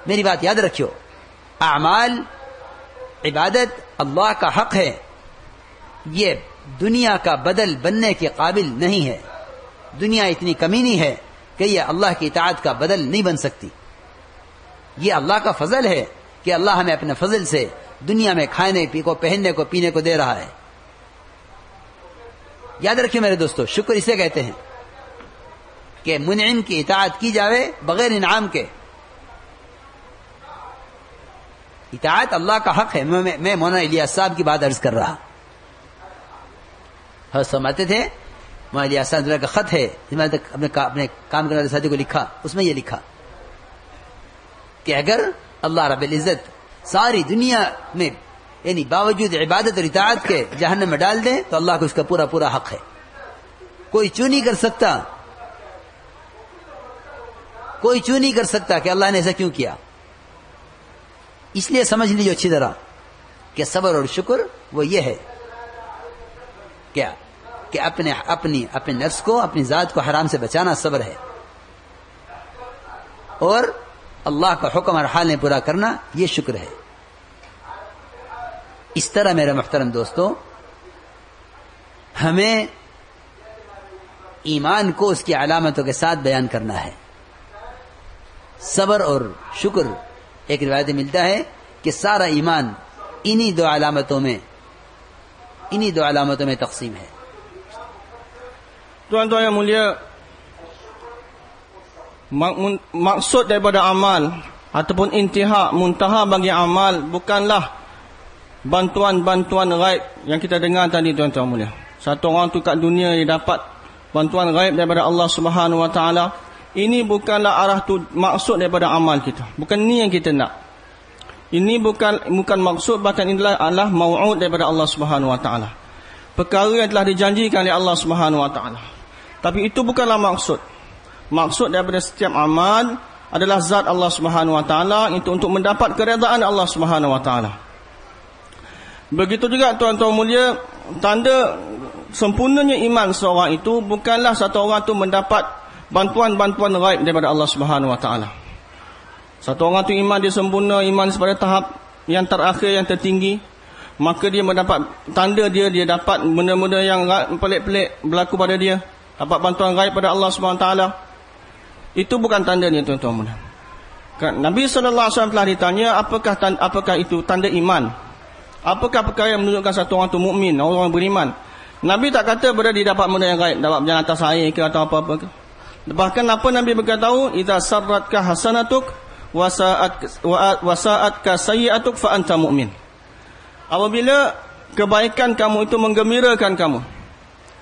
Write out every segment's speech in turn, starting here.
मेरी बात याद रखियो, अमाल इबादत अल्लाह का हक है, ये दुनिया का बदल बनने के काबिल नहीं है। दुनिया इतनी कमीनी है कि ये अल्लाह की इताअत का बदल नहीं बन सकती। ये अल्लाह का फजल है कि अल्लाह हमें अपने फजल से दुनिया में खाने को, पहनने को, पीने को दे रहा है। याद रखिए मेरे दोस्तों, शुक्र इसे कहते हैं कि मुनइम की इताअत की जावे बगैर इनाम के। इताअत अल्लाह का हक है। मैं मौलाना इलियास साहब की बात अर्ज कर रहा। फरमाते थे, मौलाना इलियास साहब का खत है जिसमें अपने काम करने वाले साथी को लिखा, उसमें यह लिखा कि अगर अल्लाह रब्बुल इज्जत सारी दुनिया में यानी बावजूद इबादत और इताअत के जहन्नम में डाल दे तो अल्लाह को इसका पूरा पूरा हक है। कोई चू नहीं कर सकता, कोई चू नहीं कर सकता कि अल्लाह ने ऐसा क्यों किया। इसलिए समझ लीजिए अच्छी तरह कि सब्र और शुक्र वो ये है क्या कि अपने नफ्स को, अपनी जात को हराम से बचाना सब्र है, और अल्लाह का हुक्म हर हाल में पूरा करना ये शुक्र है। इस तरह मेरे मुहतरम दोस्तों, हमें ईमान को उसकी अलामतों के साथ बयान करना है। सब्र और शुक्र, एक रिवायत में मिलता है कि सारा ईमान इन्हीं दो अलामतों में तकसीम है। Tuan-tuan yang mulia, maksud daripada amal ataupun intihak, muntaha bagi amal bukanlah bantuan-bantuan gaib yang kita dengar tadi, tuan-tuan mulia. Satu orang tu kat dunia dia dapat bantuan gaib daripada Allah Subhanahu Wa Taala. Ini bukanlah arah tu maksud daripada amal kita. Bukan ni yang kita nak. Ini bukan maksud, bahkan inilah adalah mau'ud daripada Allah Subhanahu Wa Taala. Perkara yang telah dijanjikan oleh Allah Subhanahu Wa Taala. Tapi itu bukanlah maksud. Maksud daripada setiap amal adalah zat Allah Subhanahu Wa Taala, itu untuk mendapat keredaan Allah Subhanahu Wa Taala. Begitu juga tuan-tuan mulia, tanda sempurnanya iman seorang itu bukanlah satu orang itu mendapat bantuan-bantuan gaib daripada Allah Subhanahu Wa Taala. Satu orang itu iman dia sempurna, iman pada tahap yang terakhir, yang tertinggi, maka dia mendapat tanda dia dapat benda-benda yang pelik-pelik berlaku pada dia, dapat bantuan gaib pada Allah Subhanahu Wa Taala. Itu bukan tandanya, tuan-tuan mulia. Nabi sallallahu alaihi wasallam telah ditanya, apakah itu tanda iman? Apakah perkara yang menunjukkan satu orang itu mukmin, orang beriman? Nabi tak kata berada dia dapat benda yang gaib, dapat berjalan atas air ke atau apa-apa ke. Bahkan apa Nabi beritahu, idza sarratka hasanatuk wa sa'atka sayyi'atuk fa anta mu'min. Apabila kebaikan kamu itu menggembirakan kamu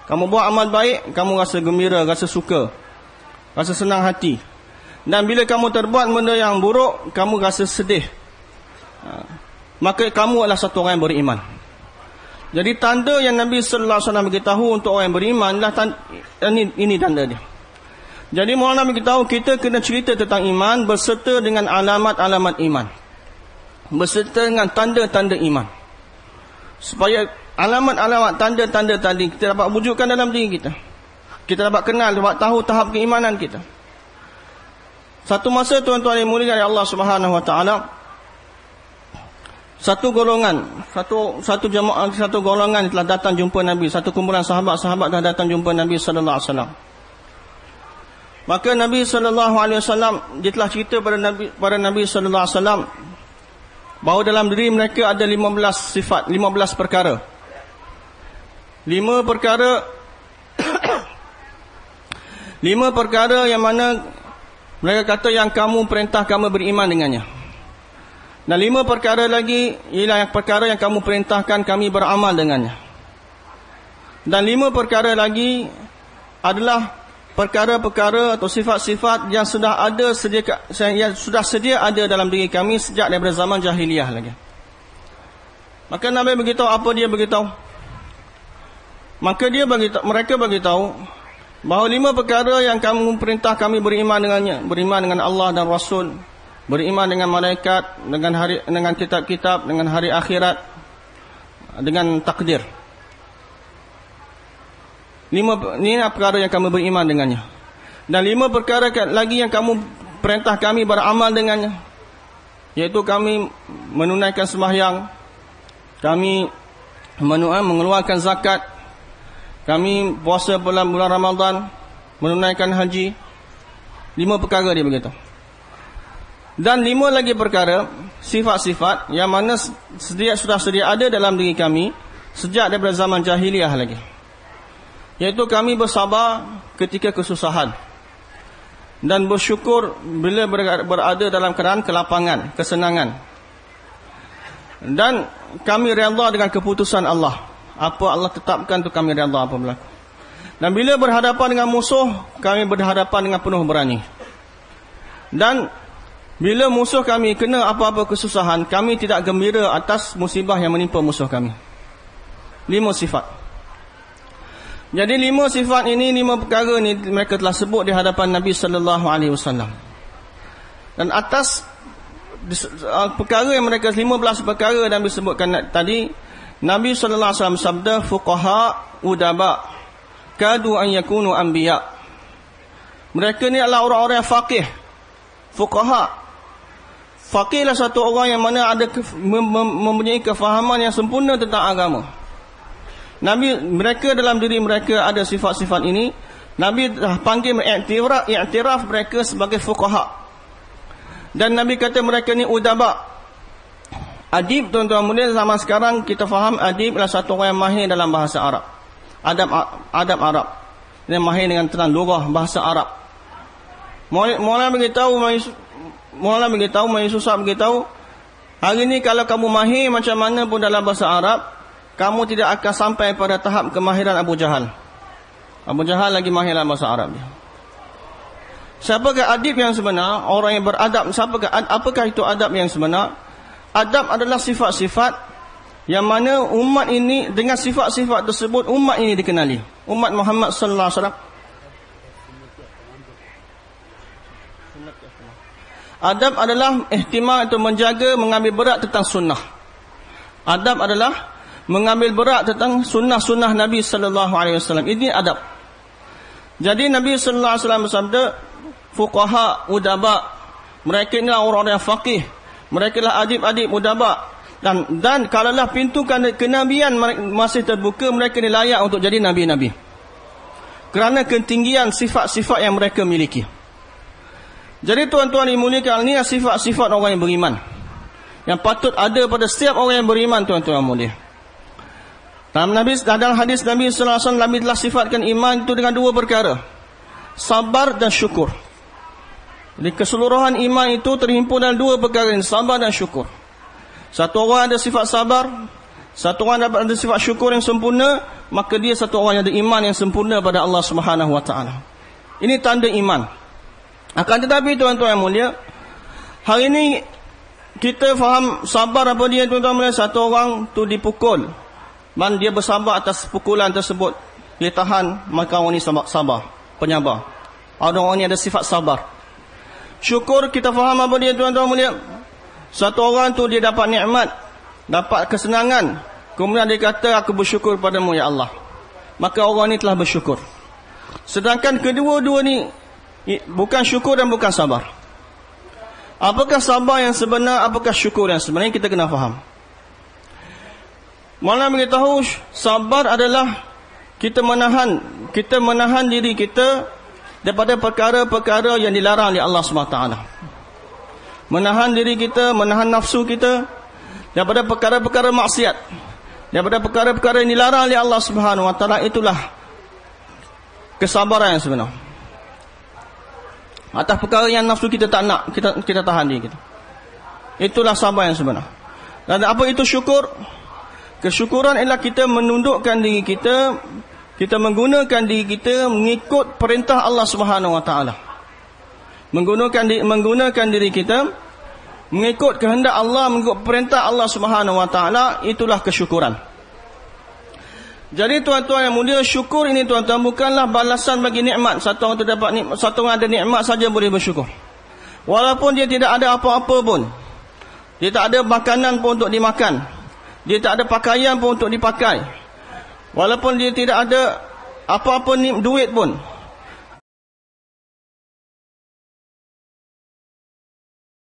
buat amal baik, kamu rasa gembira, rasa suka, rasa senang hati. Dan bila kamu terbuat benda yang buruk, kamu rasa sedih, maka kamu adalah satu orang yang beriman. Jadi tanda yang Nabi sallallahu alaihi wasallam beritahu untuk orang yang beriman adalah ini tanda dia. Jadi Maulana beritahu kita kena cerita tentang iman berserta dengan alamat-alamat iman, berserta dengan tanda-tanda iman, supaya alamat-alamat tanda-tanda tadi kita dapat wujudkan dalam diri kita. Kita dapat kenal, dapat tahu tahap keimanan kita. Satu masa tuan-tuan yang mulia dari Allah Subhanahu Wa Taala, satu golongan telah datang jumpa Nabi, satu kumpulan sahabat-sahabat telah datang jumpa Nabi sallallahu alaihi wasallam. Maka Nabi sallallahu alaihi wasallam dia telah cerita pada Nabi sallallahu alaihi wasallam bahawa dalam diri mereka ada 15 sifat, 15 perkara. 5 perkara yang mana mereka kata yang kamu perintah kamu beriman dengannya. Dan 5 perkara lagi ialah perkara yang kamu perintahkan kami beramal dengannya. Dan 5 perkara lagi adalah perkara-perkara atau sifat-sifat yang sudah sedia ada dalam diri kami sejak daripada zaman jahiliyah lagi. Maka Nabi beritahu apa dia beritahu? Maka mereka beritahu bahawa 5 perkara yang kamu perintah kami beriman dengannya, beriman dengan Allah dan Rasul, beriman dengan malaikat, dengan kitab-kitab, dengan hari akhirat, dengan takdir. 5 perkara yang kamu beriman dengannya. Dan 5 perkara lagi yang kamu perintah kami beramal dengannya. iaitu kami menunaikan sembahyang, kami mengeluarkan zakat, kami puasa bulan Ramadan, menunaikan haji. 5 perkara dia begitu. Dan 5 lagi perkara, sifat-sifat yang mana sudah sedia ada dalam diri kami sejak daripada zaman jahiliyah lagi. Iaitu kami bersabar ketika kesusahan dan bersyukur bila berada dalam keadaan kelapangan, kesenangan. Dan kami redha dengan keputusan Allah. Apa Allah tetapkan tu kami redha apa berlaku. Dan bila berhadapan dengan musuh, kami berhadapan dengan penuh berani. Dan bila musuh kami kena apa-apa kesusahan, kami tidak gembira atas musibah yang menimpa musuh kami. 5 sifat. Jadi 5 sifat ini, 5 perkara ini mereka telah sebut di hadapan Nabi sallallahu alaihi wasallam. Dan atas perkara yang mereka 15 perkara yang disebutkan tadi, Nabi sallallahu alaihi wasallam sabda, fuqaha udaba kadu an yakunu anbiya. Mereka ni adalah orang-orang yang faqih. Fuqaha. Faqih adalah satu orang yang mana ada mempunyai kefahaman yang sempurna tentang agama. Mereka dalam diri mereka ada sifat-sifat ini. Nabi dah panggil iktiraf mereka sebagai fuqaha. Dan Nabi kata mereka ni udaba. Adib, tuan-tuan mulia, zaman sekarang kita faham adib adalah satu orang yang mahir dalam bahasa Arab. Adab Arab. Dia mahir dengan tentang lugah bahasa Arab. Maulana beritahu, Maulana Susah beritahu, hari ni kalau kamu mahir macam mana pun dalam bahasa Arab, kamu tidak akan sampai pada tahap kemahiran Abu Jahal. Abu Jahal lagi mahir dalam bahasa Arab dia. Siapakah adib yang sebenar? Orang yang beradab. Apakah itu adab yang sebenar? Adab adalah sifat-sifat yang mana umat ini, dengan sifat-sifat tersebut umat ini dikenali. Umat Muhammad sallallahu alaihi wasallam. Adab adalah ihtimam, itu menjaga, mengambil berat tentang sunnah. Adab adalah mengambil berat tentang sunnah-sunnah Nabi sallallahu alaihi wasallam. Ini adab. Jadi Nabi sallallahu alaihi wasallam bersabda, fuqaha udaba. Mereka inilah orang-orang yang faqih. Mereka lah adib-adib udaba. Dan kalaulah pintu kenabian masih terbuka, mereka ni layak untuk jadi nabi-nabi. Kerana ketinggian sifat-sifat yang mereka miliki. Jadi tuan-tuan dimuliakan, ini sifat-sifat orang yang beriman, yang patut ada pada setiap orang yang beriman, tuan-tuan mulia. Dalam hadis Nabi sallallahu alaihi wasallam, Nabi telah sifatkan iman itu dengan 2 perkara. Sabar dan syukur. Jadi keseluruhan iman itu terhimpun dalam 2 perkara ini, sabar dan syukur. Satu orang ada sifat sabar, satu orang ada sifat syukur yang sempurna, maka dia satu orang yang ada iman yang sempurna pada Allah Subhanahu wa taala. Ini tanda iman. Akan tetapi tuan-tuan yang mulia, hari ini kita faham sabar apa dia, tuan-tuan mulia. Satu orang tu dipukul, dan dia bersabar atas pukulan tersebut, dia tahan, maka orang ini sabar, penyabar. Orang ini ada sifat sabar. Syukur, kita faham apa dia, tuan-tuan mulia. Satu orang tu dia dapat nikmat, dapat kesenangan, kemudian dia kata, aku bersyukur padamu ya Allah. Maka orang ni telah bersyukur. Sedangkan kedua-dua ni bukan syukur dan bukan sabar. Apakah sabar yang sebenar, apakah syukur yang sebenar, kita kena faham. Maulana beritahu, sabar adalah kita menahan diri kita daripada perkara-perkara yang dilarang oleh Allah SWT. Menahan diri kita, menahan nafsu kita daripada perkara-perkara maksiat, daripada perkara-perkara yang dilarang oleh Allah Subhanahu wa taala. Itulah kesabaran yang sebenar. Atas perkara yang nafsu kita tak nak, kita tahan diri kita. Itulah sabar yang sebenar. Dan apa itu syukur? Kesyukuran ialah kita menundukkan diri kita, kita menggunakan diri kita mengikut perintah Allah Subhanahu wa taala. Menggunakan diri kita mengikut kehendak Allah, mengikut perintah Allah Subhanahu wa taala, itulah kesyukuran. Jadi tuan-tuan yang mulia, syukur ini tuan-tuan bukanlah balasan bagi nikmat. Satu orang terdapat nikmat, satu orang ada nikmat saja boleh bersyukur. Walaupun dia tidak ada apa-apa pun. Dia tak ada makanan pun untuk dimakan. Dia tak ada pakaian pun untuk dipakai. Walaupun dia tidak ada apa-apa duit pun.